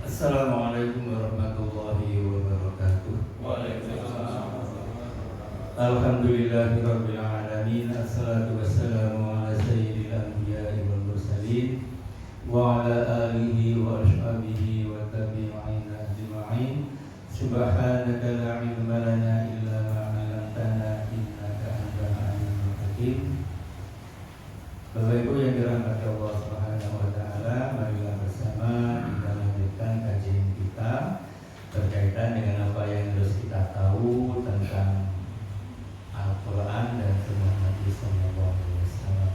Assalamualaikum warahmatullahi wabarakatuh. Waalaikumsalam. Alhamdulillahirabbil alamin. Assalatu wassalamu ala sayyidil anbiya'i wal mursalin wa ala alihi wa ashabihi wa tabi'ina ajma'in. Subhanaka la ilma lana illa ma 'allamtana innaka antal alimul hakim. Bapak Ibu yang dirahmati Allah Subhanahu wa taala, marilah bersama kita lanjutkan kajian kita berkaitan dengan apa yang harus kita tahu tentang Al-Quran dan Sunnah Nabi Sallallahu Alaihi Wasallam.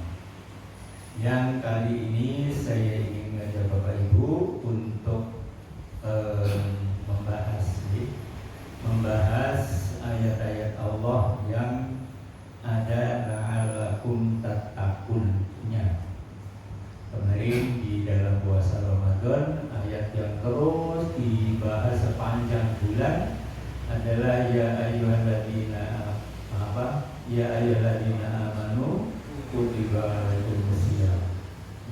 Yang kali ini saya ingin mengajak Bapak Ibu untuk membahas ayat-ayat Allah yang ada la'alakum tattaqunnya. Kemarin di dalam puasa Ramadan, ayat yang terus dibahas sepanjang bulan adalah ya ayyuhalladzina amanu kutiba alaikumus syiyam,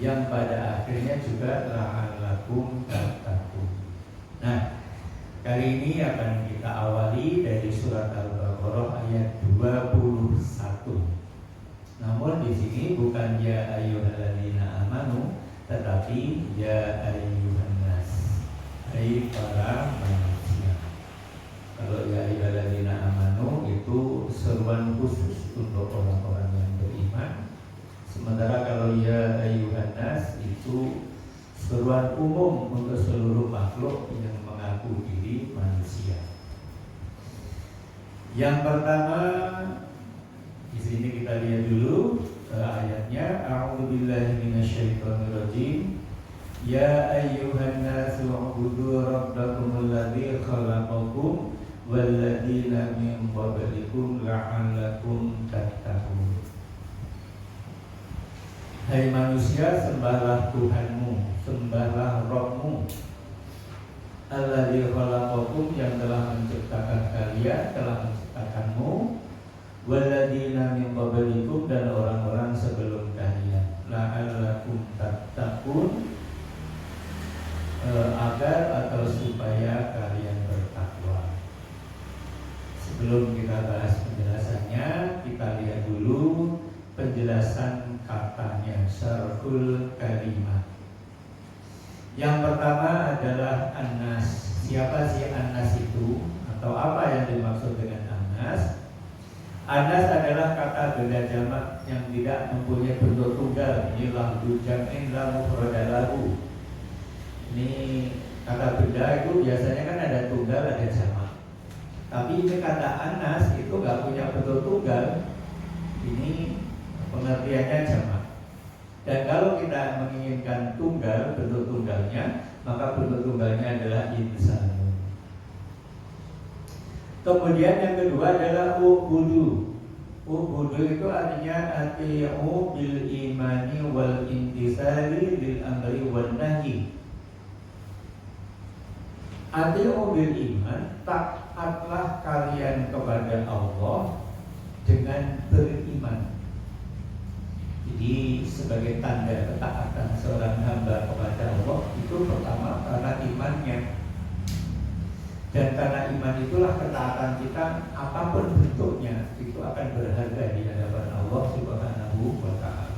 yang pada akhirnya juga la'alakum tattaqun. Nah, kali ini akan kita awali dari surat Al-Baqarah ayat 21. Namun di sini bukan ya ayyuhalladzina amanu, tetapi ya ayyuhan nas, hai para manusia. Kalau ya ayyuhalladzina amanu itu seruan khusus untuk orang-orang yang beriman. Sementara kalau ya ayyuhan nas itu seruan umum untuk seluruh makhluk yang mengaku diri manusia. Yang pertama, di sini kita lihat dulu ayatnya. A'udzubillahi minasyaitonirrajim. Ya ayyuhan nasu u'budu rabbakumul ladzi khalaqakum walladzina min qablikum la'allakum tattaqun. Hai manusia, sembahlah Tuhanmu, sembahlah Rabbmu, alladzi khalaqakum, yang telah menciptakan kalian, telah menciptakanmu, walladzina min qablikum, dan orang-orang sebelum kalian, la'allakum tattaqun, agar atau supaya kalian bertakwa. Sebelum kita bahas penjelasannya, kita lihat dulu penjelasan katanya, syarhul kalimat. Yang pertama adalah An-Nas. Siapa sih An-Nas itu? Atau apa yang dimaksud dengan An-Nas? An-Nas adalah kata benda jamak yang tidak mempunyai bentuk tunggal. Ini lafdhu jam'in la mufrada lahu. Ini kata benda itu biasanya kan ada tunggal, ada jamak. Tapi ini kata An-Nas itu nggak punya bentuk tunggal. Ini pengertiannya jamak. Dan kalau kita menginginkan tunggal, bentuk tunggalnya, maka bentuk tunggalnya adalah insan. Kemudian yang kedua adalah ubudu. Ubudu itu artinya ati'u bil imani wal intisari lil amri wal nahi. Ati'u bil iman, taatlah kalian kepada Allah dengan beriman. Jadi sebagai tanda ketaatan seorang hamba kepada Allah itu pertama karena imannya. Dan karena iman itulah ketaatan kita apapun bentuknya itu akan berharga di hadapan Allah Subhanahu wa ta'ala.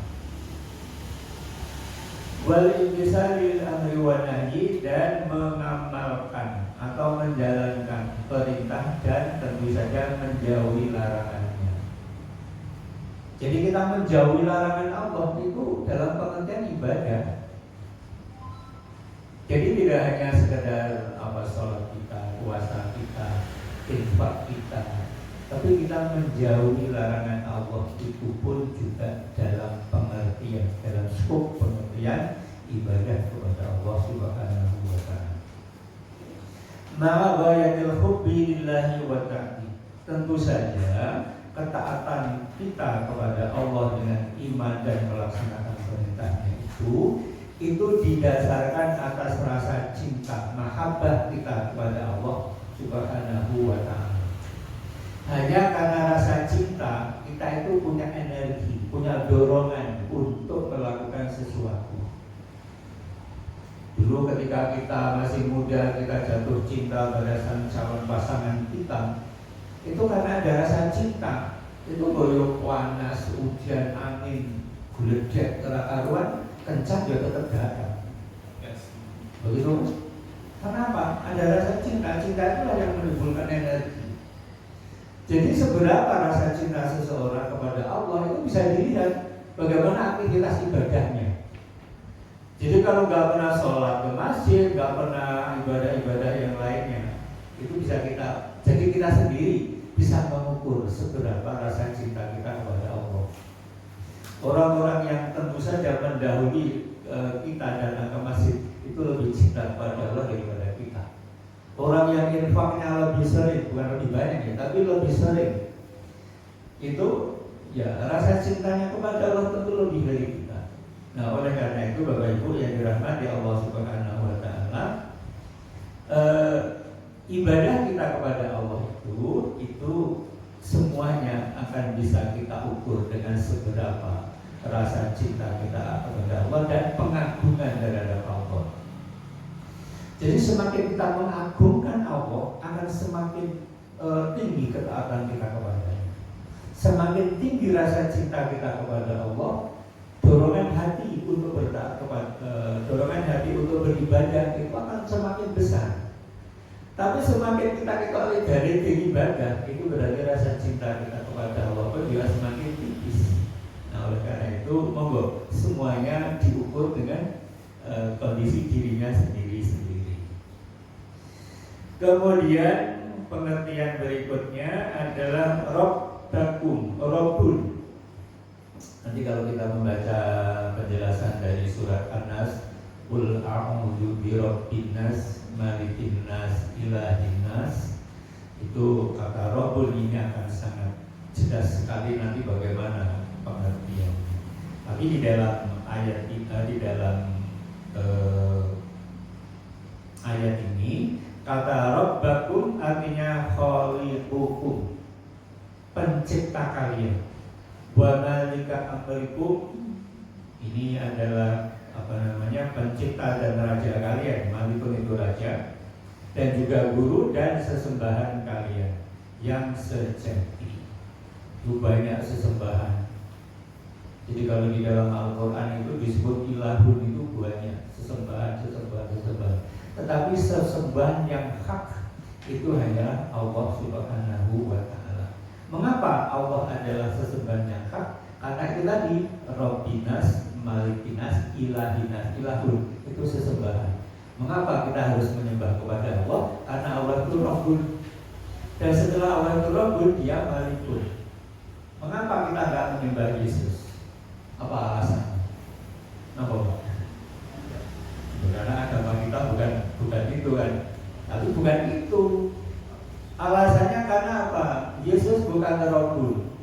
Wal imtisalil amri wa nahyi, dan mengamalkan atau menjalankan perintah dan tentu saja menjauhi larangan. Jadi kita menjauhi larangan Allah itu dalam pengertian ibadah. Jadi tidak hanya sekedar sholat kita, puasa kita, infak kita, tapi kita menjauhi larangan Allah itu pun juga dalam pengertian, dalam skop pengertian ibadah kepada Allah Subhanahu wa ta'ala. Ma'a ghayatil hubbi lillahi wa ta'ala. Tentu saja ketaatan kita kepada Allah dengan iman dan melaksanakan perintahnya itu didasarkan atas rasa cinta, mahabbah kita kepada Allah Subhanahu wa ta'ala. Hanya karena rasa cinta kita itu punya energi, punya dorongan untuk melakukan sesuatu. Dulu ketika kita masih muda, kita jatuh cinta pada calon pasangan kita, itu karena ada rasa cinta. Itu boyok panas, hujan, angin, guledek, karuan, kencang ya tetap datang. Begitu. Kenapa? Ada rasa cinta. Cinta itulah yang menimbulkan energi. Jadi seberapa rasa cinta seseorang kepada Allah itu bisa dilihat bagaimana aktivitas ibadahnya. Jadi kalau nggak pernah sholat ke masjid, nggak pernah ibadah-ibadah yang lainnya, itu bisa jadi kita sendiri bisa mengukur seberapa rasa cinta kita kepada Allah. Orang-orang yang tentu saja mendahului kita datang ke masjid itu lebih cinta kepada Allah daripada kita. Orang yang infaknya lebih sering, bukan lebih banyak ya, tapi lebih sering, itu ya rasa cintanya kepada Allah tentu lebih dari kita. Nah, oleh karena itu Bapak Ibu yang dirahmati Allah Subhanahu wa taala, ibadah kita kepada Allah itu semuanya akan bisa kita ukur dengan seberapa rasa cinta kita kepada Allah dan pengagungan terhadap Allah. Jadi semakin kita mengagungkan Allah, akan semakin tinggi ketaatan kita kepadanya. Semakin tinggi rasa cinta kita kepada Allah, dorongan hati untuk beribadah itu akan semakin besar. Tapi semakin kita dari ibadah, itu berarti rasa cinta kita kepada Allah pun juga semakin tipis. Nah, oleh karena itu monggo semuanya diukur dengan kondisi dirinya sendiri-sendiri. Kemudian pengertian berikutnya adalah Rabbun. Nanti kalau kita membaca penjelasan dari surat An-Nas, Qul a'udzu birabbin nas, malikin nas, ilahin nas, itu kata Rabbun ini akan sangat jelas sekali nanti bagaimana pengertian. Tapi di dalam ayat ayat ini kata Rabbakum artinya khaliqukum, pencipta kalian. Wa malika amrikum, ini adalah pencipta dan raja kalian. Malikun itu raja, dan juga guru dan sesembahan kalian yang sejati. Itu banyak sesembahan. Jadi kalau di dalam Al-Quran itu disebut ilahun itu banyak sesembahan. Tetapi sesembahan yang hak itu hanya Allah Subhanahu wa ta'ala. Mengapa Allah adalah sesembahan yang hak? Karena itu tadi Rabbinas, Malikinas, Ilahinas, Ilahun, itu sesembahan. Mengapa kita harus menyembah kepada Allah? Karena Allah itu Rabbun. Dan setelah Allah itu Rabbun, dia Malikun. Mengapa kita tidak menyembah Yesus? Apa alasannya? Kenapa Pak? Karena agama kita bukan itu kan. Tapi bukan itu. Alasannya karena apa? Yesus bukan Rabbun.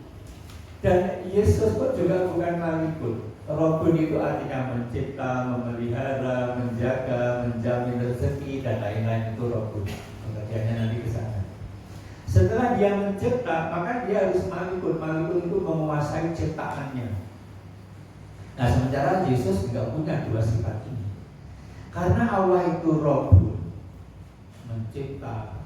Dan Yesus pun juga bukan Malikun. Rabbun itu artinya mencipta, memelihara, menjaga, menjamin rezeki dan lain-lain, itu Rabbun. Pengertiannya nanti ke sana. Setelah dia mencipta, maka dia harus Malikun. Malikun itu menguasai ciptaannya. Nah, sementara Yesus tidak punya dua sifat ini. Karena Allah itu Rabbun, mencipta,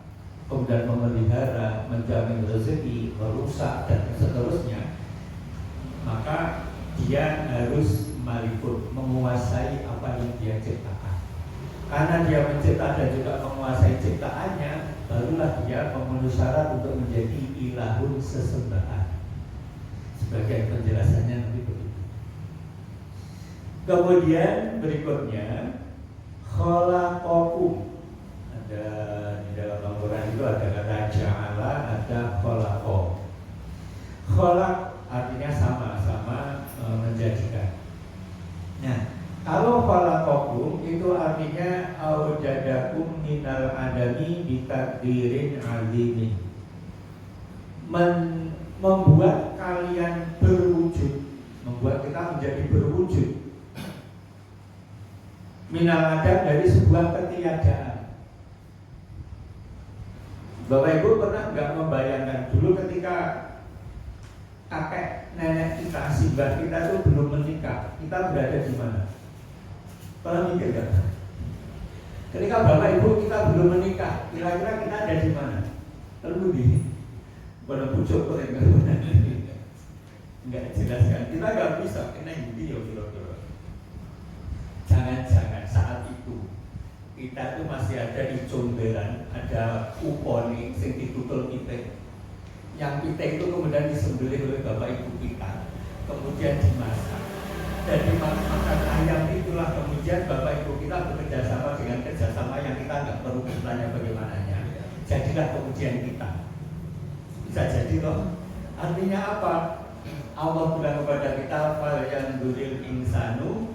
kemudian memelihara, menjamin rezeki, merusak dan seterusnya, maka dia harus Malikun, menguasai apa yang dia ciptakan. Karena dia mencipta dan juga menguasai ciptaannya, barulah dia memenuhi syarat untuk menjadi ilahun sesembahan. Sebagai penjelasannya nanti begitu. Kemudian berikutnya khalaqakum. Ada di dalam Al-Quran itu ada kata ja'ala, ada khalaqo. Khalaq artinya sama-sama menjadikan. Nah, kalau khalaqakum itu artinya aujadakum minal adami bitakdirin azimin, membuat kalian berwujud, membuat kita menjadi berwujud minal adam, dari sebuah ketiadaan. Bapak Ibu pernah nggak membayangkan dulu ketika kakek nenek kita, simbah kita itu belum menikah, kita berada di mana? Pernah mikir nggak? Ketika Bapak Ibu kita belum menikah, kira-kira kita ada di mana? Lalu di pada pucuk kok enggak jelaskan. Kita nggak bisa kena ini ya kira-kira. Jangan-jangan saat itu kita tuh masih ada di comberan, ada uponi sing ditutul pitik. Yang pitik itu kemudian disembelih oleh Bapak Ibu kita, kemudian dimasak. Dan dimakan ayam itulah kemudian Bapak Ibu kita bekerja sama dengan kerjasama yang kita nggak perlu bertanya bagaimananya. Jadilah kemudian kita. Bisa jadi loh. Artinya apa? Allah bilang kepada kita, fal yang duril insanu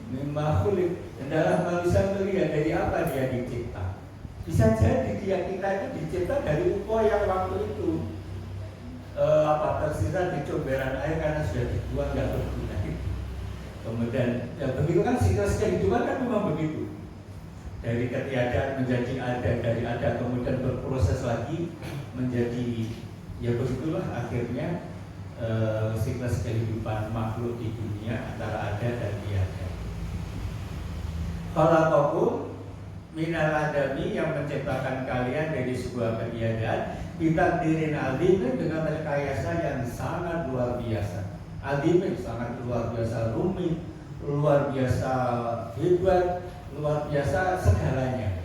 mimma khuliq. Adalah manusia melihat dari apa dia dicipta. Bisa jadi dia kita itu dicipta dari upo yang waktu itu tersisa di comberan air karena sudah dibuang nggak berguna. Kemudian ya begitu kan siklus kehidupan kan memang begitu. Dari ketiadaan menjadi ada, dari ada kemudian berproses lagi menjadi ya begitulah akhirnya siklus kehidupan makhluk di dunia antara ada dan tiada. Khalaqakum minal adami, yang menciptakan kalian dari sebuah ketiadaan, bitakdirin alimin, dengan rekayasa yang sangat luar biasa. Alimin sangat luar biasa, rumit, luar biasa hebat, luar biasa segalanya.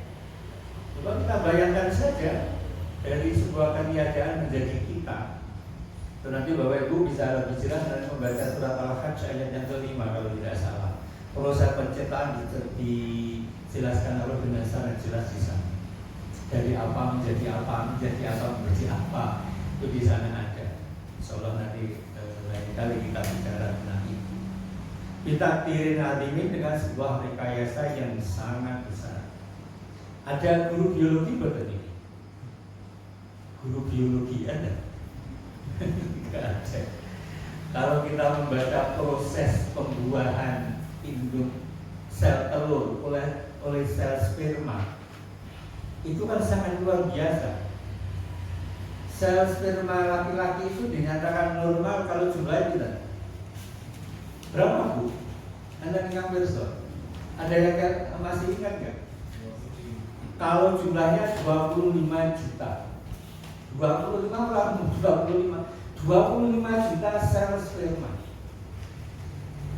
Coba kita bayangkan saja dari sebuah ketiadaan menjadi kita. Itu nanti Bapak Ibu bisa lebih jelas dan membaca surat Al-Hajj ayat yang kelima kalau tidak salah. Proses penciptaan dijelaskan Allah dengan sangat jelas di sana. Dari apa menjadi apa, menjadi apa menjadi apa, itu di sana ada. Insyaallah nanti lain kali kita bicara tentang itu. Bitakdirin alimin, dengan sebuah rekayasa yang sangat besar. Ada guru biologi betul ini? Guru biologi ada? Tidak ada. Kalau kita membaca proses pembuahan induk sel telur oleh sel sperma, itu kan sangat luar biasa. Sel sperma laki-laki itu dinyatakan normal kalau jumlahnya tidak. Berapa Bu? Anda ingat besok? Ada yang masih ingat nggak? Kalau jumlahnya 25 juta. 25 juta sel sperma.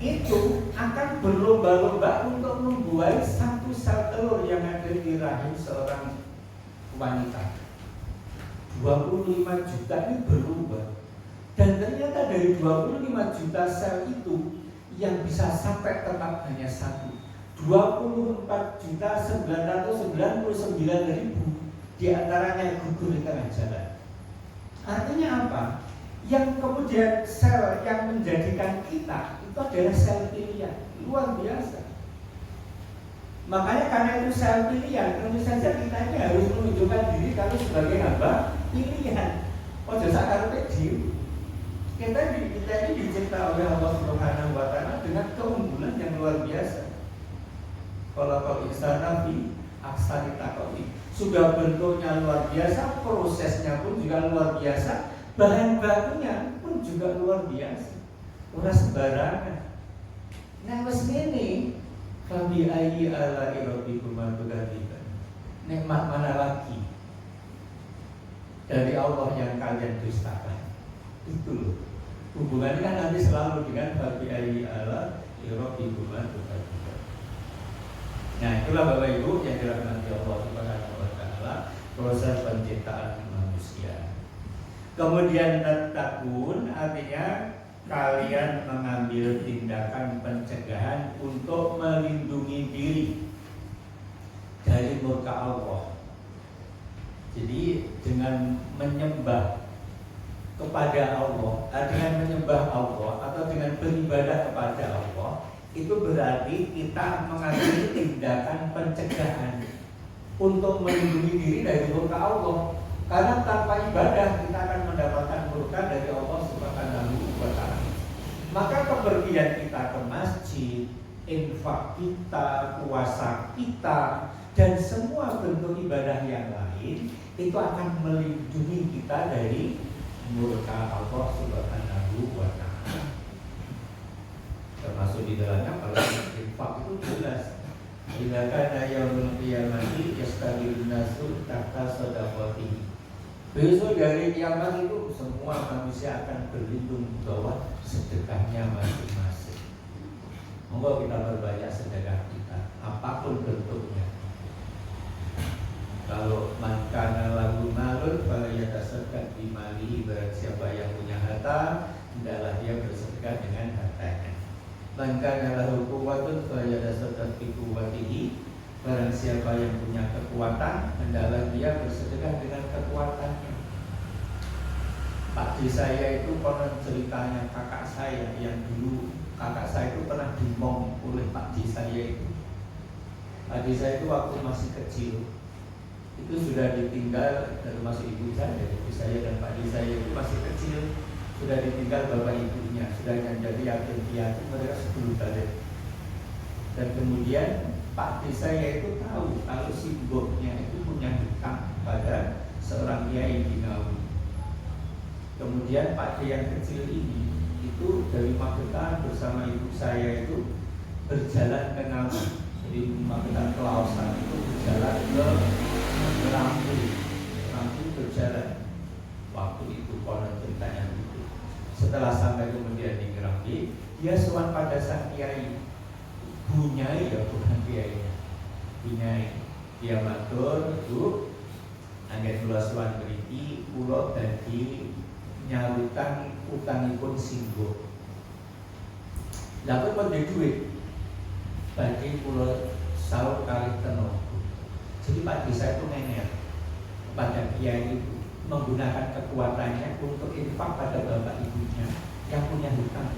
Itu akan berlomba-lomba untuk membuat satu sel telur yang ada di rahim seorang wanita. 25 juta ini berubah. Dan ternyata dari 25 juta sel itu yang bisa sampai tetap hanya satu. 24.999.000 diantaranya gugur di tengah jalan. Artinya apa? Yang kemudian sel yang menjadikan kita itu adalah sel pilihan. Luar biasa. Makanya karena itu sel pilihan, tentu saja kita ini harus menunjukkan diri kami sebagai hamba pilihan. Ojo sakarepe dhewe. Kita ini dicipta oleh Allah Subhanahu wa taala dengan keunggulan yang luar biasa. Kalau insana fi ahsani taqwim. Sudah bentuknya luar biasa, prosesnya pun juga luar biasa, bahan bakunya pun juga luar biasa. Ora sembarangan. Nah wis ngene, fabi ayyi ala'i rabbikuma tukadziban. Nikmat mana lagi dari Allah yang kalian dustakan? Itu loh. Hubungannya kan nanti selalu dengan fabi ayyi ala'i rabbikuma tukadziban. Nah itulah Bapak Ibu yang dirahmati Allah Subhanahu wa taala, proses penciptaan manusia. Kemudian tattaqun, artinya kalian mengambil tindakan pencegahan untuk melindungi diri dari murka Allah. Jadi dengan menyembah kepada Allah, dengan menyembah Allah atau dengan beribadah kepada Allah, itu berarti kita mengambil tindakan pencegahan untuk melindungi diri dari murka Allah. Karena tanpa ibadah kita akan mendapatkan murka dari Allah Subhanahu wa taala. Maka kepergian kita ke masjid, infak kita, puasa kita, dan semua bentuk ibadah yang lain itu akan melindungi kita dari murka Allah Subhanahu wa taala. Termasuk di dalamnya kalau infak itu jelas, bila idza kana yaumul qiyamati yastagilun nasu tahta shadaqatihi. Besok dari kiamat itu semua manusia akan berlindung di bawah sedekahnya masing-masing. Monggo kita berbanyak sedekah kita, apapun bentuknya. Kalau man kana lahu malun fala yatasaddaq bi malihi, barang siapa yang punya harta hendaklah dia bersedekah dengan hartanya. Man kana lahu quwwatun fala yatasaddaq bi quwwatihi, barang siapa yang punya kekuatan hendaklah dia bersedekah dengan kekuatannya. Pak saya itu konon ceritanya kakak saya yang dulu kakak saya itu pernah dimong oleh Pak saya itu. Pak saya itu waktu masih kecil itu sudah ditinggal, termasuk ibu saya dan Pak saya itu masih kecil, sudah ditinggal bapak ibunya, sudah jadi yatim piatu, mereka 10 tahun. Dan kemudian Pak saya itu tahu kalau si mboknya itu punya hutang pada seorang kiai di Ngawi. Kemudian Pak yang kecil ini itu dari Magetan bersama ibu saya itu berjalan ke Ngawi. Jadi Magetan ke Lausan itu berjalan ke Lampung berjalan. Waktu itu konon ceritanya gitu. Setelah sampai kemudian di Ngerambi, dia sowan pada sang kiai, bunyai ya bukan kiai, bunyai. Dia matur, Bu, anggen kula sowan mriki, kula dadi nyalutan utangipun singgo. Lah kok ndek duit? Badhe kula saur kali tenaga. Jadi Pak Desa itu nengel pada kiai itu menggunakan kekuatannya untuk infak pada bapak ibunya yang punya hutang.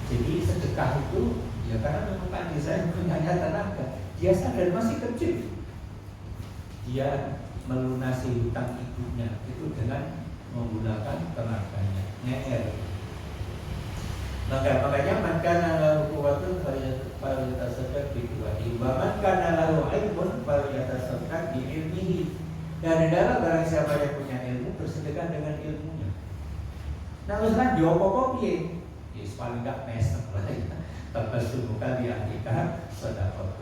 Jadi sedekah itu ya karena memang Pak Desa punya tenaga. Dia sadar masih kecil, dia melunasi hutang ibunya itu dengan menggunakan tenaganya, ngeer. Makanya man kana lahu quwwatun falyatasaddaq bi quwwatihi wa man kana lahu ilmun falyatasaddaq bi ilmihi. Dan adalah barang siapa yang punya ilmu bersedekah dengan ilmunya. Nah terus kan diopo piye? Ya paling gak mesek lah ya. Tabasum kali ahlika sedekah.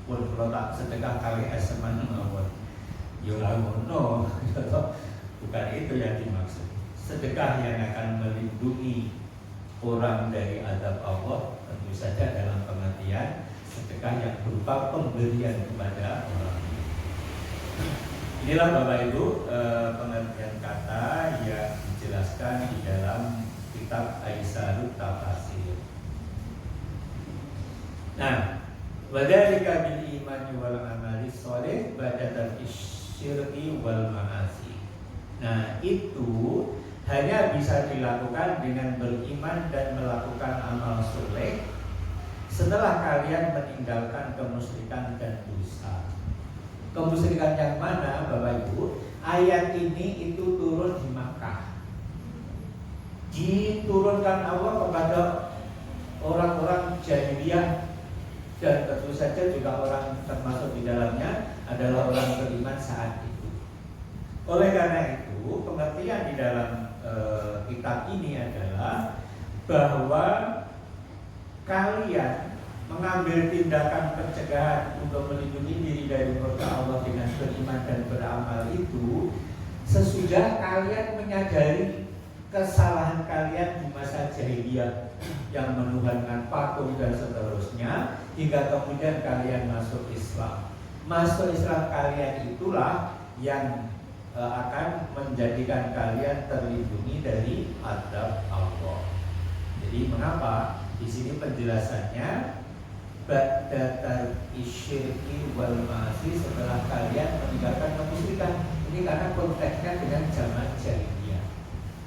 Pun kalau tak sedekah kali eseman mawon. Yo ora ngono. Bukan itu yang dimaksud. Sedekah yang akan melindungi orang dari azab Allah tentu saja dalam pengertian sedekah yang berupa pemberian kepada orang. Inilah Bapak Ibu pengertian kata yang dijelaskan di dalam kitab Aisarut Tafasir. Nah, wadzalika bil imani wal amali sholih ba'da syirki wal ma'asi. Nah, itu hanya bisa dilakukan dengan beriman dan melakukan amal soleh setelah kalian meninggalkan kemusyrikan dan dosa. Kemusyrikan yang mana Bapak Ibu? Ayat ini itu turun di Makkah. Diturunkan Allah kepada orang-orang jahiliyah dan tentu saja juga orang termasuk di dalamnya adalah orang beriman saat itu. Oleh karena itu pengertian di dalam kitab ini adalah bahwa kalian mengambil tindakan pencegahan untuk melindungi diri dari murka Allah dengan beriman dan beramal itu sesudah kalian menyadari kesalahan kalian di masa jahiliyah yang menuhankan patung dan seterusnya hingga kemudian kalian masuk Islam. Masuk Islam kalian itulah yang akan menjadikan kalian terlindungi dari azab Allah. Jadi mengapa? Di sini penjelasannya ba'da tarki syirki wal ma'asi, setelah kalian meninggalkan kemusyrikan. Ini karena konteksnya dengan zaman jahiliyah.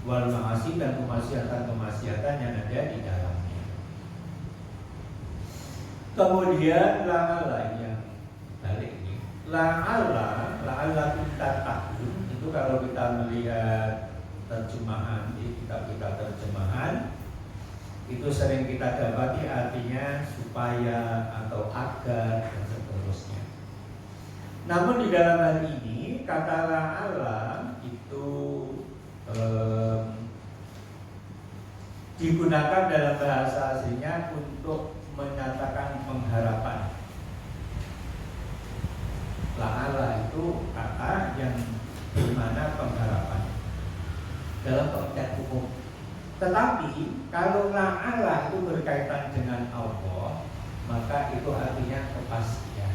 Wal ma'asi dan kemaksiatan yang ada di dalamnya. Kemudian la'ala yang balik ini. La'ala kita takun. Itu kalau kita melihat terjemahan di kitab-kitab terjemahan itu sering kita dapati artinya supaya atau agar dan seterusnya. Namun di dalam hal ini kata la'ala itu digunakan dalam bahasa aslinya untuk menyatakan pengharapan. satu kata yang bermakna pengharapan dalam konteks hukum. Tetapi kalau la'ala itu berkaitan dengan Allah, maka itu artinya kepastian.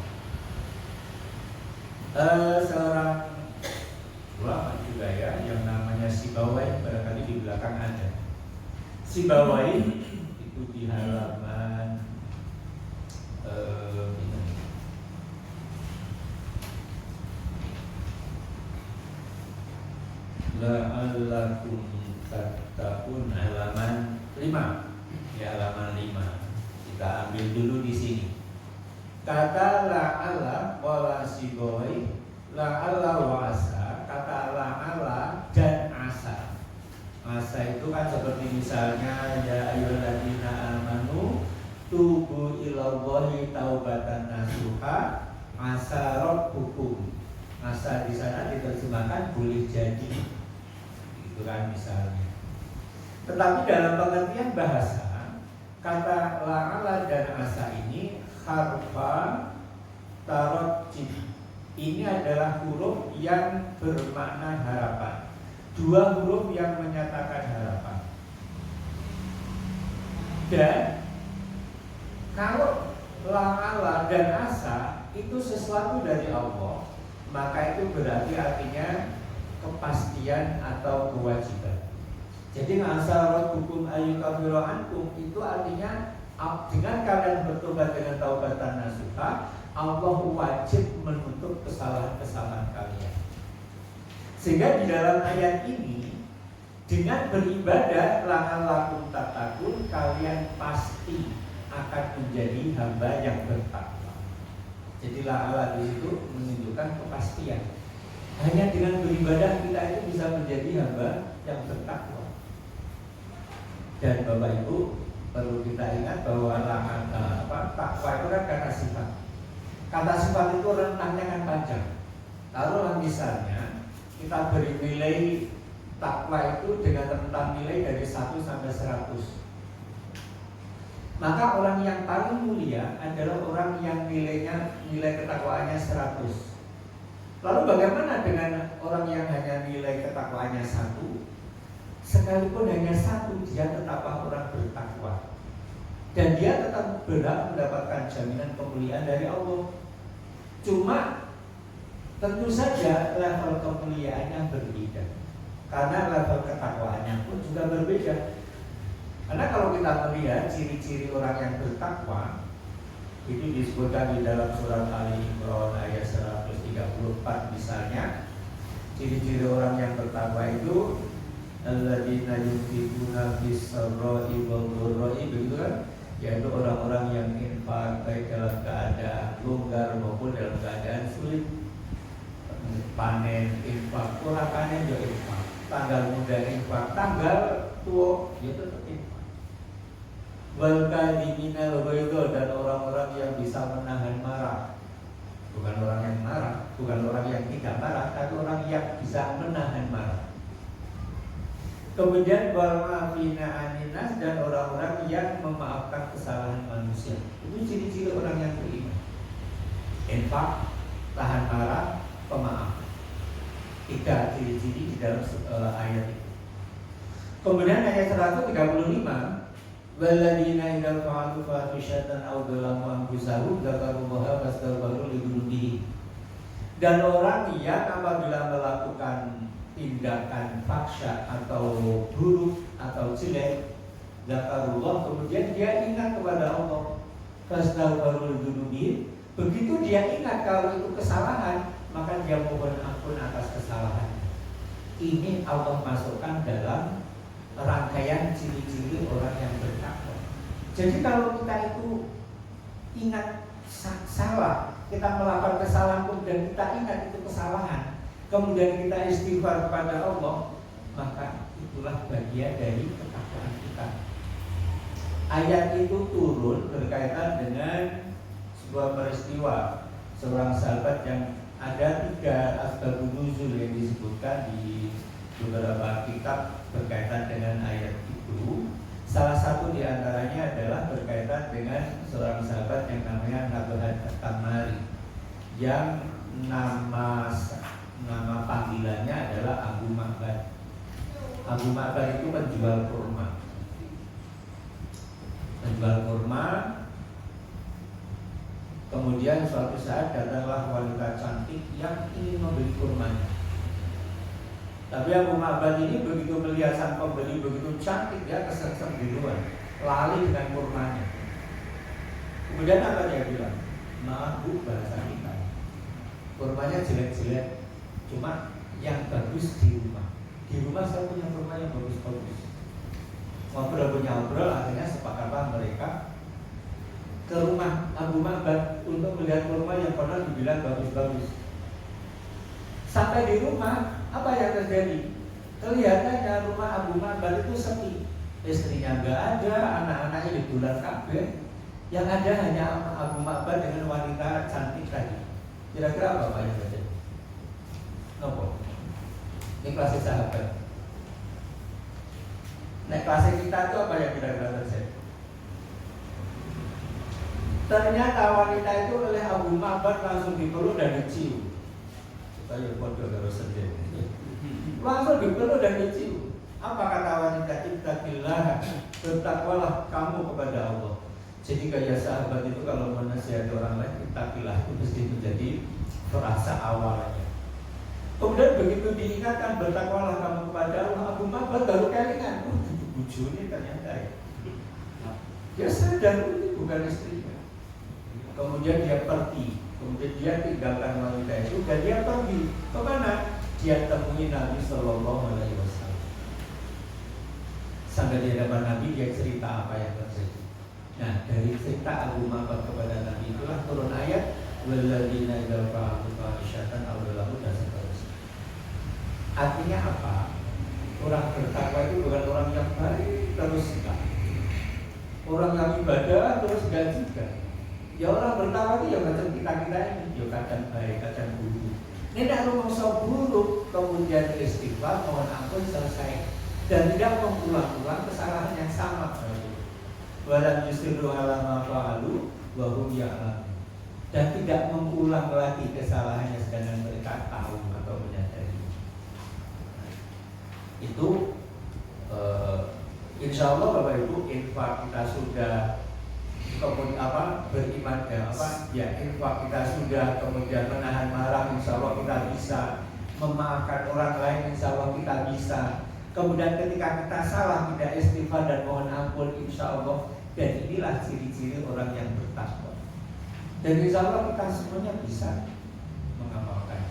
Seorang ulama juga ya, yang namanya Sibawai, barangkali di belakang ada. Sibawai itu di halaman la'allakum tattaqun, halaman 5. Ya, halaman 5. Kita ambil dulu di sini. Kata la'alla wala Sibawai, la'alla wa asa, kata la'alla dan asa. Asa itu kan seperti misalnya ya ayyuhalladzina amanu tubu ilallahi taubatan nasuha asa rabbukum. Asa di sana diterjemahkan boleh jadi, itu kan misalnya. Tetapi dalam pengertian bahasa, kata la'ala dan asa ini harfa tarajjih. Ini adalah huruf yang bermakna harapan. Dua huruf yang menyatakan harapan. Dan kalau la'ala dan asa itu sesuatu dari Allah, maka itu berarti artinya kepastian atau kewajiban. Jadi asa rabbukum ayyukafiru ankum itu artinya dengan kalian bertobat dengan taubatan nasuha, Allah wajib menutup kesalahan-kesalahan kalian. Sehingga di dalam ayat ini, dengan beribadah la'allakum tattaqun, kalian pasti akan menjadi hamba yang bertakwa. Jadi la'ala di situ menunjukkan kepastian. Hanya dengan beribadah kita itu bisa menjadi hamba yang bertakwa. Dan Bapak Ibu perlu kita ingat bahwa takwa itu kan kata sifat. Kata sifat itu rentangnya kan panjang. Taruhlah misalnya kita beri nilai takwa itu dengan rentang nilai dari 1 sampai 100. Maka orang yang paling mulia adalah orang yang nilai ketakwaannya 100. Lalu bagaimana dengan orang yang hanya nilai ketakwaannya 1? Sekalipun hanya 1, dia tetaplah orang bertakwa. Dan dia tetap berhak mendapatkan jaminan kemuliaan dari Allah. Cuma tentu saja level kemuliaannya berbeda, karena level ketakwaannya pun juga berbeda. Karena kalau kita melihat ciri-ciri orang yang bertakwa, itu disebutkan di dalam surat Ali Imran ayat 134 misalnya. Ciri-ciri orang yang bertakwa itu alladzina yunfiquna fis-sarra'i wad-dharra'i, begitu kan? Yaitu orang-orang yang infak baik dalam keadaan longgar maupun dalam keadaan sulit. Panen infak, ora panen yo infak. Tanggal muda infak, tanggal tua ya tetap infak. Wal kadhiminal ghaidha, dan orang-orang yang bisa menahan marah. Bukan orang yang marah, bukan orang yang tidak marah, tapi orang yang bisa menahan marah. Kemudian wal afina aninas, dan orang-orang yang memaafkan kesalahan manusia. Itu ciri-ciri orang yang beriman. Infak, tahan marah, pemaaf. 3 ciri-ciri di dalam ayat itu. Kemudian ayat 135, walladzina idza fa'alu fahishatan aw dzalamu anfusahum dzakarullaha fastaghfiru lidzunubihim. Dan orang yang apabila melakukan tindakan fahsya atau buruk atau jelek, zakarullah, kemudian dia ingat kepada Allah, fastaghfiru lidzunubihim. Begitu dia ingat kalau itu kesalahan, maka dia mohon ampun atas kesalahan. Ini Allah masukkan dalam rangkaian ciri-ciri orang yang bertakwa. Jadi kalau kita itu ingat salah, kita melakukan kesalahan dan kita ingat itu kesalahan, kemudian kita istighfar kepada Allah, maka itulah bagian dari ketakwaan kita. Ayat itu turun berkaitan dengan sebuah peristiwa seorang sahabat yang ada 3 asbabun nuzul yang disebutkan di beberapa kitab berkaitan dengan ayat itu. Salah satu di antaranya adalah berkaitan dengan seorang sahabat yang namanya Nabhat At-Tamari, yang nama panggilannya adalah Abu Ma'bad. Abu Ma'bad itu penjual kurma. Kemudian suatu saat datanglah wanita cantik yang ingin membeli kurmanya. Tapi Abu Ma'bad ini begitu melihat sang pembeli begitu cantik, dia keser-ser di luar, lali dengan kurmanya. Kemudian apa dia bilang? Maaf Bu, bahasa kita, kurmanya jelek-jelek, cuma yang bagus di rumah. Di rumah saya punya kurma yang bagus-bagus. Ngobrol, akhirnya sepakatlah mereka ke rumah Abu Ma'bad untuk melihat kurma yang pernah dibilang bagus-bagus. Sampai di rumah, apa yang terjadi? Kelihatannya rumah Abu Ma'bad itu sepi. Istrinya nggak ada, anak-anaknya dibulan kabeh. Yang ada hanya Abu Ma'bad dengan wanita cantik tadi. Kira-kira apa yang terjadi? Nopo? Ini kelas sahabat. Nah, kelas kita itu apa yang kira-kira terjadi? Ternyata wanita itu oleh Abu Ma'bad langsung dipeluk dan dicium. Saya bodoh kalau sendiri. Langsung dipeluk dan dicium. Apa kata wanita? Ittaqillah, bertakwalah kamu kepada Allah. Jadi kayak sahabat itu kalau menasihati orang lain, ittaqillah itu mesti menjadi frasa awalnya. Kemudian begitu diingatkan bertakwalah kamu kepada Allah, Abu Ma'bad baru kelingan. Bujuni ternyata ya. Dia sadar ini bukan istrinya. Kemudian dia pergi, kemudian dia tinggalkan wanita itu dan dia pergi ke mana? Dia temui Nabi Shallallahu Alaihi Wasallam. Sampai di hadapan Nabi dia cerita apa yang terjadi. Nah, dari cerita Abu Ma'bad kepada Nabi itulah turun ayat walladzina idza fa'alu fahishatan aw lahu dan seterusnya. Artinya apa? Orang bertakwa itu bukan orang yang baik terus enggak. Orang yang ibadah terus enggak juga. Ya orang bertakwa itu ya macam kita ini, ya kadang baik, kadang buruk. Ini tidak rumongso buruk, kemudian istighfar, mohon ampun, selesai. Dan tidak mengulang-ulang kesalahan yang sama. Walam yusiru ala ma fa'alu wa hum ya'lamun. Dan tidak mengulang lagi kesalahannya sedangkan mereka tahu atau menyadari. Itu insya Allah Bapak Ibu, infak kita sudah kemudian beriman infak kita sudah, kemudian menahan marah, insya Allah kita bisa, memaafkan orang lain, insya Allah kita bisa. Kemudian ketika kita salah tidak istighfar dan mohon ampun, insya Allah. Dan inilah ciri-ciri orang yang bertakwa. Dan insya Allah kita semuanya bisa mengamalkan.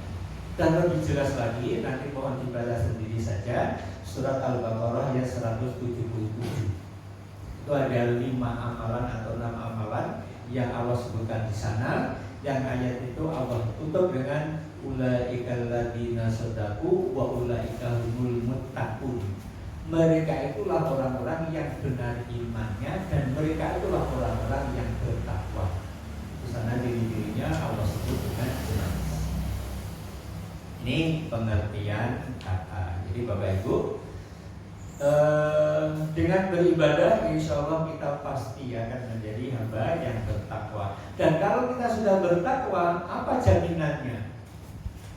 Dan lebih jelas lagi nanti mohon dibaca sendiri saja surat Al-Baqarah ayat 177. Itu ada 5 amalan atau 6 amalan yang Allah sebutkan di sana. Yang ayat itu Allah tutup dengan ulaikal ladzina shadaqu wa ulaika humul muttaqun. Mereka itulah orang-orang yang benar imannya dan mereka itulah orang-orang yang bertakwa. Di sana diri-dirinya Allah sebut dengan jelas. Ini pengertian kata. Jadi Bapak Ibu, dengan beribadah insya Allah kita pasti akan menjadi hamba yang bertakwa. Dan kalau kita sudah bertakwa, apa jaminannya?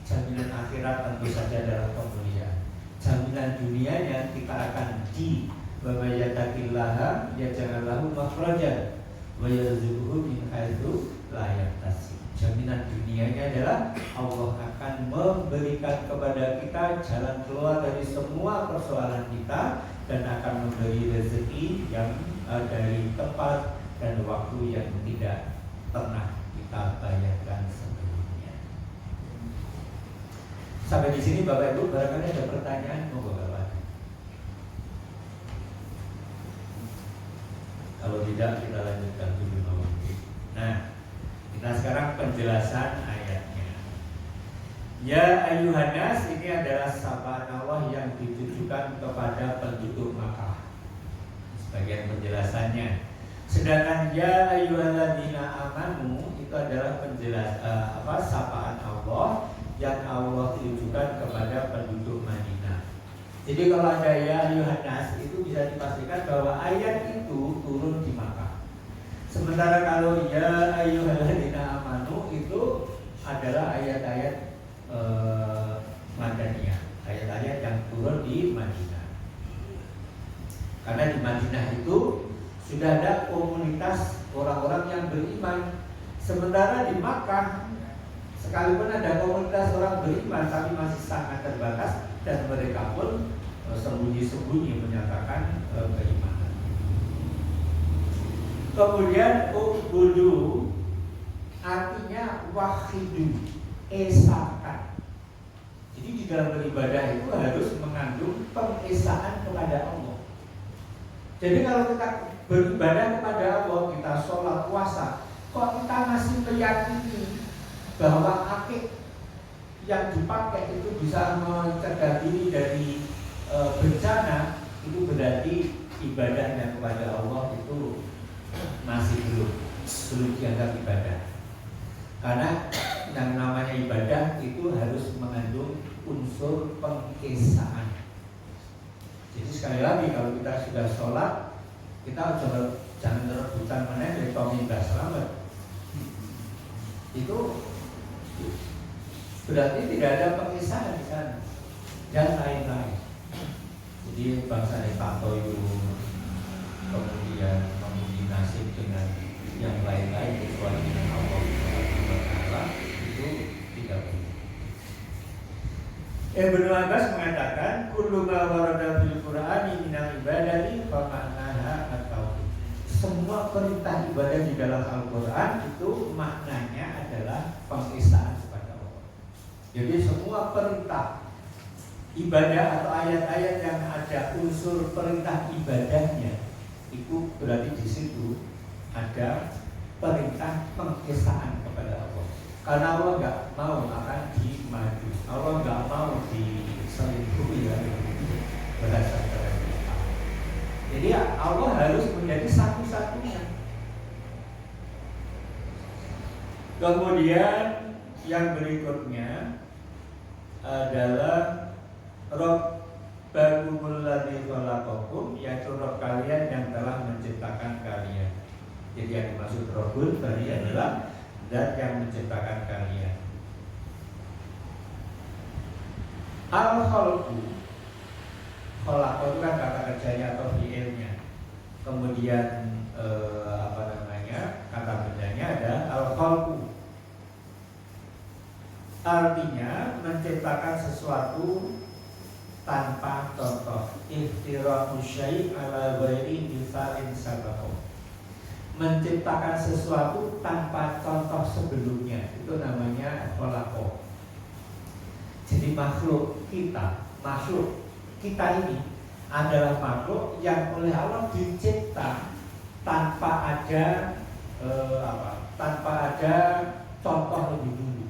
Jaminan akhirat tentu saja adalah kemuliaan. Jaminan dunianya kita akan di wa yattaqillaha yaj'al lahu makhrajan wa yarzuqhu min haitsu la yahtasib. Jaminan dunianya adalah Allah akan memberikan kepada kita jalan keluar dari semua persoalan kita dan akan memberi rezeki yang dari tempat dan waktu yang tidak pernah kita bayangkan sebelumnya. Sampai di sini Bapak Ibu, barangkali ada pertanyaan, monggo Bapak. Kalau tidak kita lanjutkan dulu. Nah, kita sekarang penjelasan ayatnya. Ya ayyuhan nas, ini adalah sapaan Allah yang ditujukan kepada penduduk Makkah. Sebagian penjelasannya. Sedangkan ya ayyuhalladzina amanu itu adalah sapaan Allah yang Allah tujukan kepada penduduk Madinah. Jadi kalau ada ya ayyuhan nas itu bisa dipastikan bahwa ayat itu turun di Makkah. Sementara kalau ya ayyuhalladzina amanu itu adalah ayat ayat-ayat Madaniyah, ayat-ayat yang turun di Madinah. Karena di Madinah itu sudah ada komunitas orang-orang yang beriman. Sementara di Makkah, sekalipun ada komunitas orang beriman, tapi masih sangat terbatas dan mereka pun sembunyi-sembunyi menyatakan keimanan. Kemudian ubudu artinya wahidu, esakan. Jadi di dalam beribadah itu harus mengandung pengesaan kepada Allah. Jadi kalau kita beribadah kepada Allah, kita sholat puasa, kok kita masih meyakini bahwa akik yang dipakai itu bisa mencegah diri dari bencana, itu berarti ibadahnya kepada Allah itu masih belum dianggap ibadah. Karena yang namanya ibadah itu harus mengandung unsur pengesaan. Jadi sekali lagi kalau kita sudah sholat, kita jangan rebutan meneh dari pemindah selamat. Itu berarti tidak ada pengesaan di sana dan lain-lain. Jadi bangsa Patoyun kemudian memuji nasib dengan yang lain-lain kecuali dengan Allah itu tidak boleh. Ibnu Abbas mengatakan kullu ma warada fil Qur'ani minal ibadati fa ma'naha at-tauhid. Semua perintah ibadah di dalam Al-Qur'an itu maknanya adalah pengesaan kepada Allah. Jadi semua perintah ibadah atau ayat-ayat yang ada unsur perintah ibadahnya itu berarti di situ ada perintah pengesaan kepada Allah. Karena Allah nggak mau akan dimaju, Allah nggak mau diselingkuhi ya, berdasarkan kita. Jadi Allah harus menjadi satu-satunya. Kemudian yang berikutnya adalah Rabbakumul ladzi khalaqakum, yaitu Rabb kalian yang telah menciptakan kalian. Jadi yang dimaksud Rabbul tadi adalah zat yang menciptakan kalian. Al-khalqu, khalaqa itu kan kata kerjanya atau fi'ilnya. Kemudian kata bendanya ada al-khalqu. Artinya menciptakan sesuatu tanpa contoh. Iftira'u syai' ala ghairi misalin sabaqa. Menciptakan sesuatu tanpa contoh sebelumnya, itu namanya khalaqa. Jadi makhluk kita ini adalah makhluk yang oleh Allah dicipta tanpa ada contoh lebih dulu.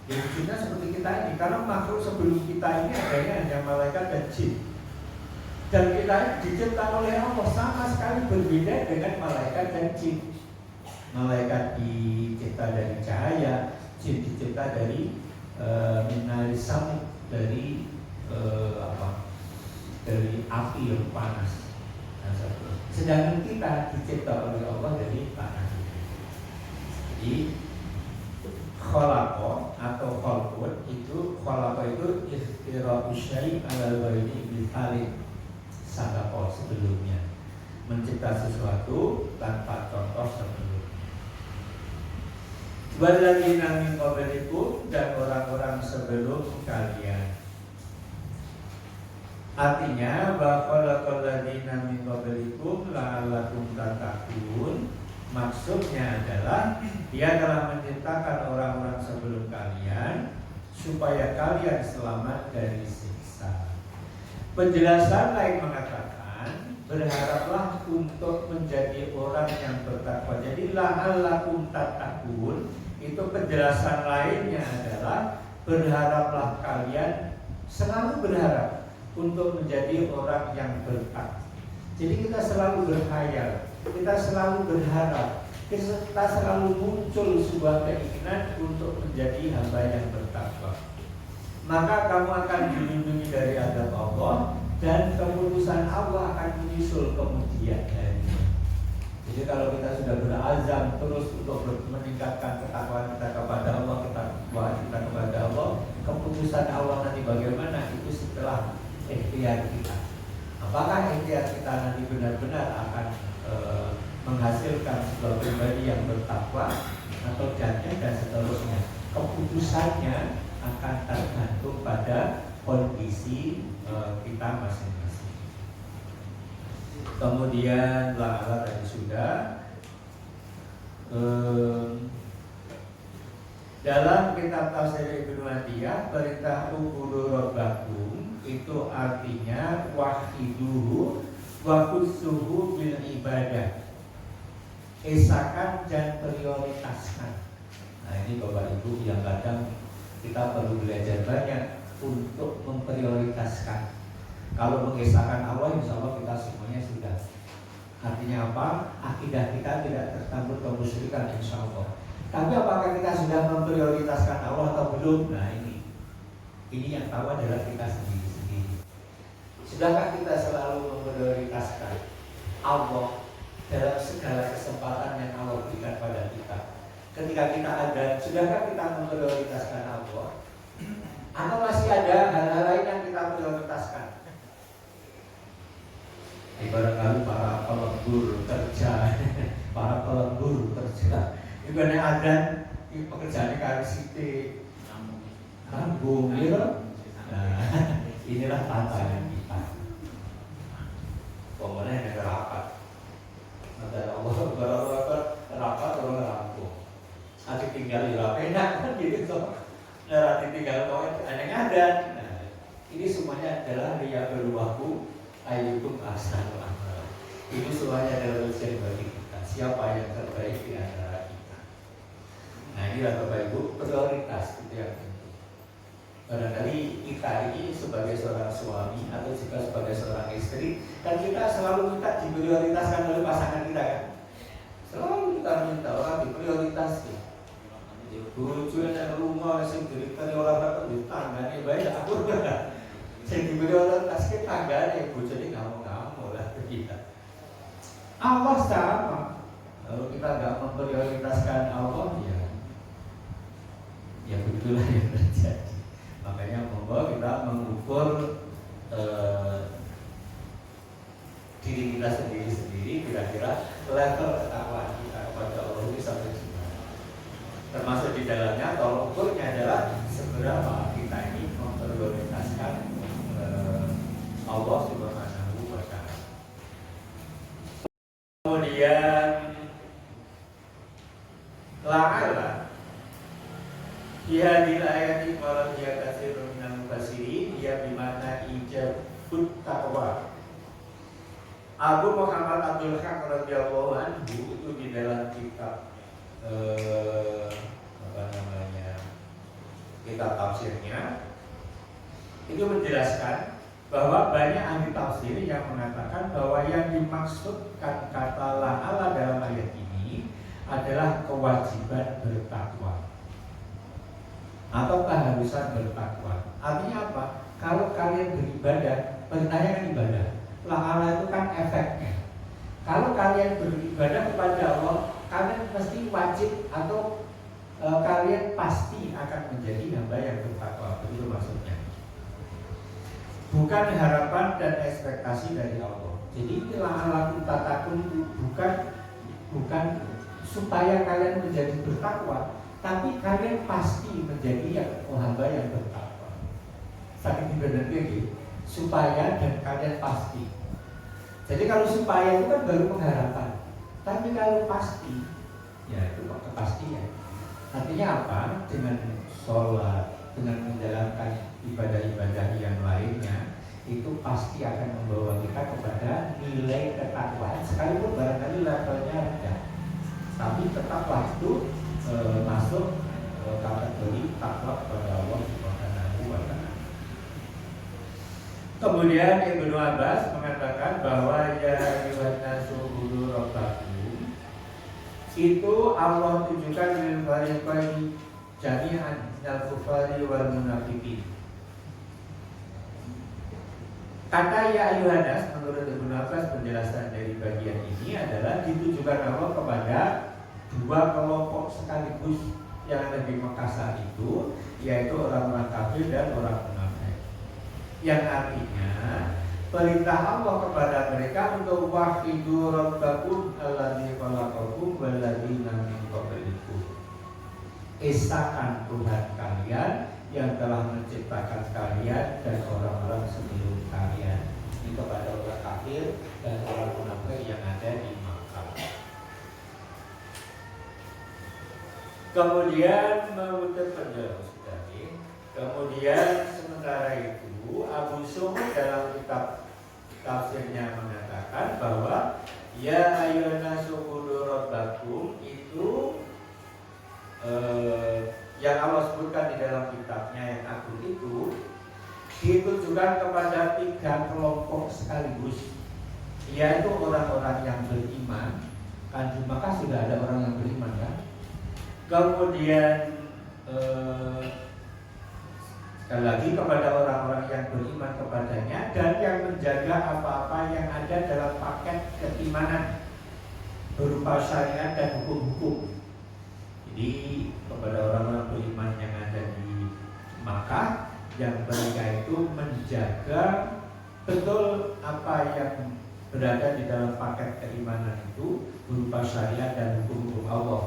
Jadi wujudnya seperti kita ini, karena makhluk sebelum kita ini adanya hanya malaikat dan jin. Dan kita dicipta oleh Allah sama sekali berbeda dengan malaikat dan jin. Malaikat dicipta dari cahaya, jin dicipta dari minaris samud, dari dari api yang panas. Sedangkan kita dicipta oleh Allah dari tanah. Jadi khalaqa atau khalqun itu, khalaqa itu iftira'u syai' ala ghairi mithalin sabaqa, sebelumnya mencipta sesuatu tanpa contoh sebelumnya. Walladzina min qablikum, dan orang-orang sebelum kalian. Artinya wa khalaqal ladzina min qablikum la'allakum tattaqun. Maksudnya adalah Dia telah menciptakan orang-orang sebelum kalian supaya kalian selamat dari siksa. Penjelasan lain mengatakan berharaplah untuk menjadi orang yang bertakwa. Jadi la'allakum tattaqun itu penjelasan lainnya adalah berharaplah kalian, selalu berharap untuk menjadi orang yang bertakwa. Jadi kita selalu berkhayal, kita selalu berharap, kita selalu muncul sebuah keinginan untuk menjadi hamba yang bertakwa. Maka kamu akan dilindungi dari azab Allah dan keputusan Allah akan menyusul kemudian harinya. Jadi kalau kita sudah berazam terus untuk meningkatkan ketakwaan kita kepada Allah, ketakwaan kita kepada Allah, keputusan Allah nanti bagaimana itu setelah ikhtiar kita. Apakah ikhtiar kita nanti benar-benar akan menghasilkan sebuah pribadi yang bertakwa atau tidak dan seterusnya. Keputusannya akan tergantung pada kondisi kita masing-masing. Kemudian la'ala tadi sudah dalam kitab Tafsir Ibnu Atiyah perintah ubudu rabbakum itu artinya wahiduhu wa khussuhu bil ibadah. Esakan dan prioritaskan. Nah ini Bapak Ibu yang kadang kita perlu belajar banyak untuk memprioritaskan. Kalau mengesahkan Allah, insya Allah kita semuanya sudah. Artinya apa? Akidah kita tidak tercampur kemusyrikan, insya Allah. Tapi apakah kita sudah memprioritaskan Allah atau belum? Nah ini yang tahu adalah kita sendiri-sendiri. Sudahkah kita selalu memprioritaskan Allah dalam segala kesempatan yang Allah berikan pada kita? Ketika kita ada, sudahkah kita memprioritaskan Allah? Atau masih ada hal-hal lain yang kita prioritaskan? Barangkali para pelembur kerja, Ibadah adan, pekerjaannya kali siti, kambung, gitu. Nah, inilah tantangan kita. Pokoknya ada rapat. Ada Allah rapat orang rampung. Ada tinggal di rapat, enak kan gitu. Nah, tinggal kau ada ngadan. Nah, ini semuanya adalah riyadul wahbu ayyukum ahsanul amal. Ini semuanya adalah ujian bagi kita. Siapa yang terbaik di antara kita. Nah, ini Bapak Ibu prioritas itu yang penting. Barangkali kita ini sebagai seorang suami atau juga sebagai seorang istri, kan kita selalu minta diprioritaskan oleh pasangan kita kan. Selalu kita minta orang diprioritaskan. Bujuan rumah sing diri orang di tanggane bae aku ora. Sing diprioritaskan tanggane bojone kamu lah kita. Allah sama. Kalau kita nggak memprioritaskan Allah ya begitulah yang terjadi. Makanya monggo kita mengukur diri kita sendiri-sendiri kira-kira level ketakwaan kita kepada Allah ini sampai di mana. Termasuk di dalamnya tolong ukurnya adalah seberapa kita ini memprioritaskan Allah Subhanahu wa Ta'ala. Kemudian la'ala hadhil ayati qala dia katsirun minal mufassirin dia bimana ijabut taqwa. Abu Muhammad Abdul Haq radhiyallahu anhu itu di dalam kitab kitab tafsirnya itu menjelaskan bahwa banyak ahli tafsir yang mengatakan bahwa yang dimaksudkan kata la'ala dalam ayat ini adalah kewajiban bertakwa atau keharusan bertakwa. Artinya apa? Kalau kalian beribadah, perintahnya kan ibadah. La'ala itu kan efeknya. Kalau kalian beribadah kepada Allah, kalian pasti wajib atau kalian pasti akan menjadi hamba yang bertakwa. Begitu maksudnya. Bukan harapan dan ekspektasi dari Allah. Jadi la'ala tatakun itu bukan supaya kalian menjadi bertakwa, tapi kalian pasti menjadi hamba yang bertakwa. Saking benar gitu, supaya dan kalian pasti. Jadi kalau supaya itu kan baru pengharapan, tapi kalau pasti, ya itu kepastian. Artinya apa? Dengan sholat, dengan menjalankan ibadah-ibadah yang lainnya, itu pasti akan membawa kita kepada nilai ketakwaan. Sekalipun barangkali levelnya rendah, tapi tetaplah itu masuk kategori takwa kepada Allah Subhanahu wa Ta'ala. Kemudian Ibnu Abbas mengatakan bahwa ya ayyuhan nasu ubudu rabbakum itu Allah tunjukkan lil fariqaini jami'an minal kufari wal munafiqin. Kata ya ayuhanas menurut Ibnu Abbas, penjelasan dari bagian ini adalah ditujukan Allah kepada dua kelompok sekaligus yang ada di Mekah saat itu, yaitu orang-orang kafir dan orang munafik. Yang artinya perintah Allah kepada mereka untuk wahidu rabbakum alladzi khalaqakum walladzina min qablikum. Esakan Tuhan kalian yang telah menciptakan kalian dan orang-orang sebelum kalian. Ini kepada orang kafir dan orang munafik yang ada di Makkah. Kemudian mengutip penjelasan tadi. Kemudian sementara itu Abu Sumud dalam kitab tafsirnya mengatakan bahwa ya ayyuhan nasu'budu rabbakum itu yang Allah sebutkan di dalam kitabnya yang agung itu ditujukan kepada tiga kelompok sekaligus, yaitu orang-orang yang beriman. Kan di Makkah sudah ada orang yang beriman kan. Kemudian sekali lagi kepada orang-orang yang beriman kepadanya dan yang menjaga apa-apa yang ada dalam paket keimanan berupa syariat dan hukum-hukum. Jadi kepada orang-orang beriman yang ada di Makkah, yang mereka itu menjaga betul apa yang berada di dalam paket keimanan itu berupa syariat dan hukum-hukum Allah.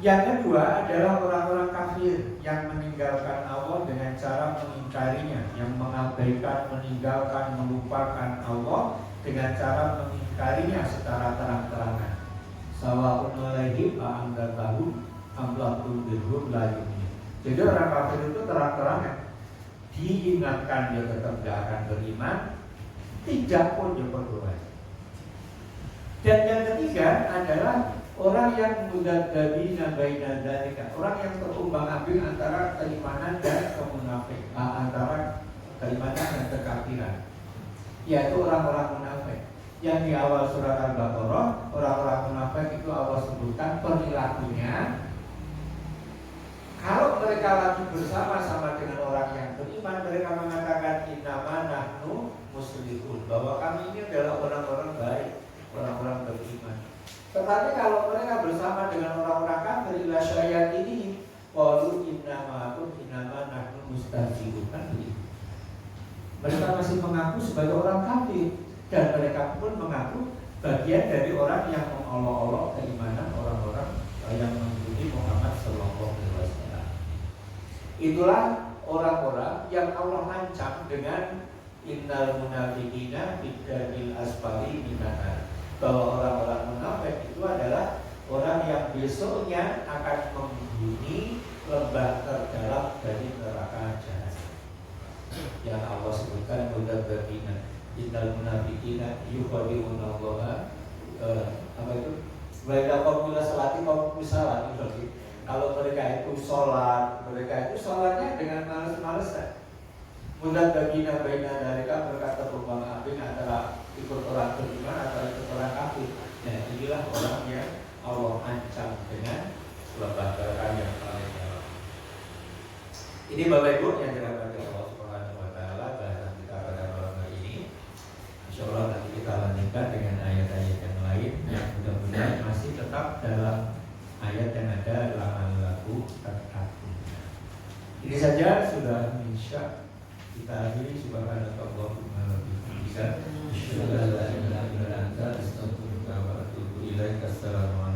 Yang kedua adalah orang-orang kafir yang meninggalkan Allah dengan cara mengingkarinya, yang mengabaikan, meninggalkan, melupakan Allah dengan cara mengingkarinya secara terang-terangan. Sawa'un 'alaihim a'anzartahum am lam tunzirhum la yu'minun. Jadi orang kafir itu terang-terangan diingatkan dia tetap tidak akan beriman, tidak pun dia berdoa. Dan yang ketiga adalah orang yang mudzadzabina baina dzalika, orang yang terumbang-ambing antara keimanan dan kemunafikan, antara keimanan dan kekafiran, yaitu orang-orang munafik. Yang di awal surat Al-Baqarah, orang-orang munafik itu Allah sebutkan perilakunya. Kalau mereka lagi bersama-sama dengan orang yang beriman, mereka mengatakan innama nahnu muslihun, bahwa kami ini adalah orang-orang baik, orang-orang beriman. Tetapi kalau mereka bersama dengan orang-orang kafir, ila syayatini qalu innama nahnu mustahzi'un, kan begitu. Mereka masih mengaku sebagai orang kafir. Dan mereka pun mengaku bagian dari orang yang mengolok-olok keimanan orang-orang yang mengikuti Muhammad Sallallahu Alaihi Wasallam. Itulah orang-orang yang Allah ancam dengan innal munafiqina fid-daril asfali minan nar, bahwa orang-orang munafik itu adalah orang yang besoknya akan menghuni lembah terdalam dari neraka jahanam. Yang Allah sebutkan mudzadzabina innal munafiqina yukhadi'una Allah, apa itu? Baiklah qomila salati qomila salat itu. Kalau mereka itu sholat, mereka itu sholatnya dengan malas-malasan. Mudzadzabina baina dzalika, mereka terumbang-ambing antara ikut orang beriman atau ikut orang kafir. Nah, inilah orang yang Allah ancam dengan lembah neraka yang paling dalam. Ini Bapak Ibu yang dirahmati Allah Subhanahu wa taala, bahasan kita pada malam hari ini. Insyaallah nanti kita lanjutkan dengan ayat-ayat yang lain yang mudah-mudahan masih tetap dalam ayat yang ada laman lagu terkatnya. Ini saja sudah insya kita akhiri. Subhanallahumma wa bihamdika asyhadu an la ilaha illa anta astaghfiruka wa atubu ilaik. Assalamualaikum.